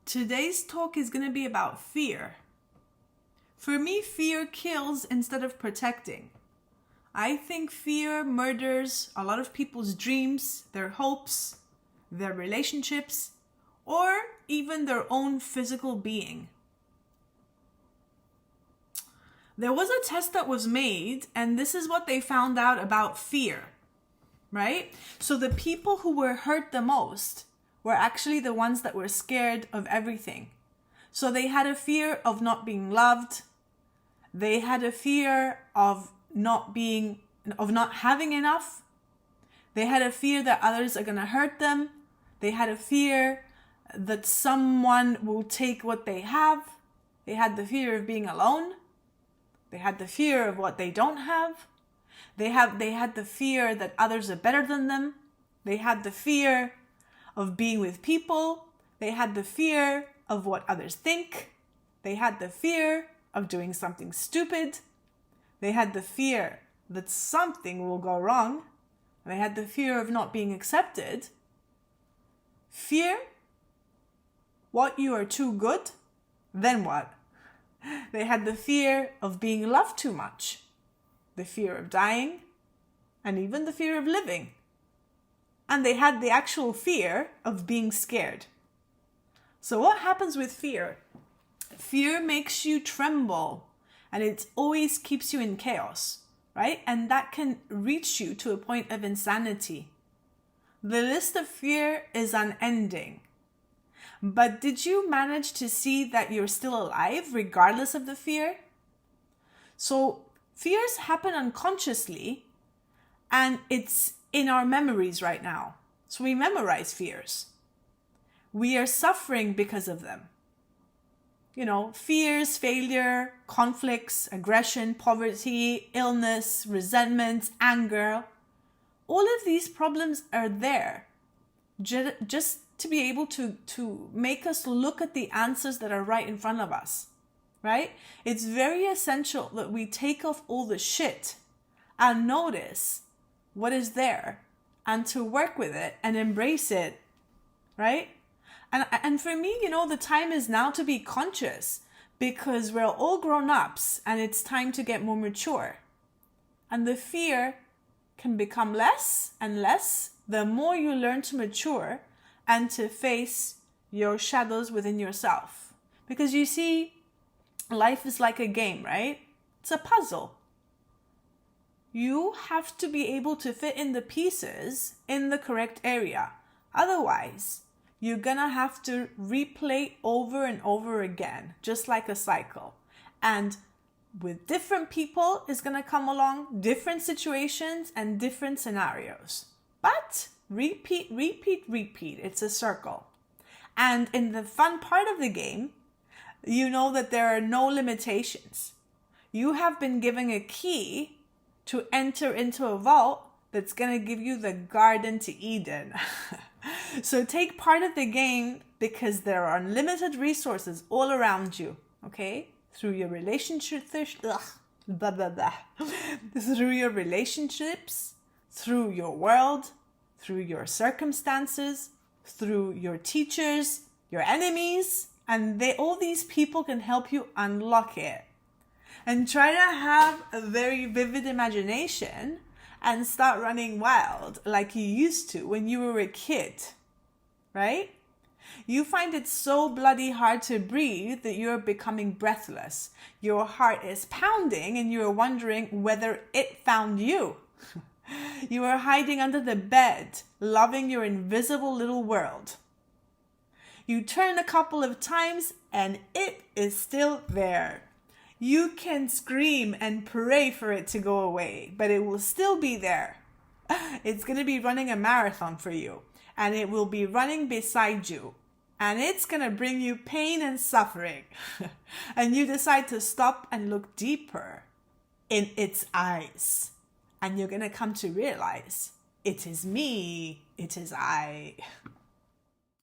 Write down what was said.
Today's talk is going to be about fear. For me, fear kills instead of protecting. I think fear murders a lot of people's dreams, their hopes, their relationships, or even their own physical being. There was a test that was made, and this is what they found out about fear, right? So the people who were hurt the most were actually the ones that were scared of everything. So they had a fear of not being loved. They had a fear of not having enough. They had a fear that others are going to hurt them. They had a fear that someone will take what they have. They had the fear of being alone. They had the fear of what they don't have. They had the fear that others are better than them. They had the fear of being with people. They had the fear of what others think. They had the fear of doing something stupid. They had the fear that something will go wrong. They had the fear of not being accepted. Fear, what, you are too good? Then what? They had the fear of being loved too much, the fear of dying, and even the fear of living. And they had the actual fear of being scared. So what happens with fear? Fear makes you tremble, and it always keeps you in chaos, right? And that can reach you to a point of insanity. The list of fear is unending. But did you manage to see that you're still alive regardless of the fear? So fears happen unconsciously, and it's in our memories right now. So we memorize fears. We are suffering because of them. You know, fears, failure, conflicts, aggression, poverty, illness, resentment, anger. All of these problems are there just to be able to make us look at the answers that are right in front of us, right? It's very essential that we take off all the shit and notice what is there and to work with it and embrace it, right? And for me, you know, the time is now to be conscious because we're all grown-ups and it's time to get more mature. And the fear can become less and less the more you learn to mature and to face your shadows within yourself. Because you see, life is like a game, right? It's a puzzle. You have to be able to fit in the pieces in the correct area. Otherwise, you're gonna have to replay over and over again, just like a cycle. And with different people is gonna come along, different situations and different scenarios. But repeat. It's a circle. And in the fun part of the game, you know that there are no limitations. You have been given a key to enter into a vault that's going to give you the garden to Eden. So take part of the game because there are unlimited resources all around you, okay? Through your relationships, through your relationships, through your world, through your circumstances, through your teachers, your enemies, and all these people can help you unlock it. And try to have a very vivid imagination and start running wild like you used to when you were a kid, right? You find it so bloody hard to breathe that you're becoming breathless. Your heart is pounding and you're wondering whether it found you. You are hiding under the bed, loving your invisible little world. You turn a couple of times and it is still there. You can scream and pray for it to go away, but it will still be there. It's going to be running a marathon for you, and it will be running beside you, and it's going to bring you pain and suffering. And you decide to stop and look deeper in its eyes, and you're going to come to realize, it is me, it is I.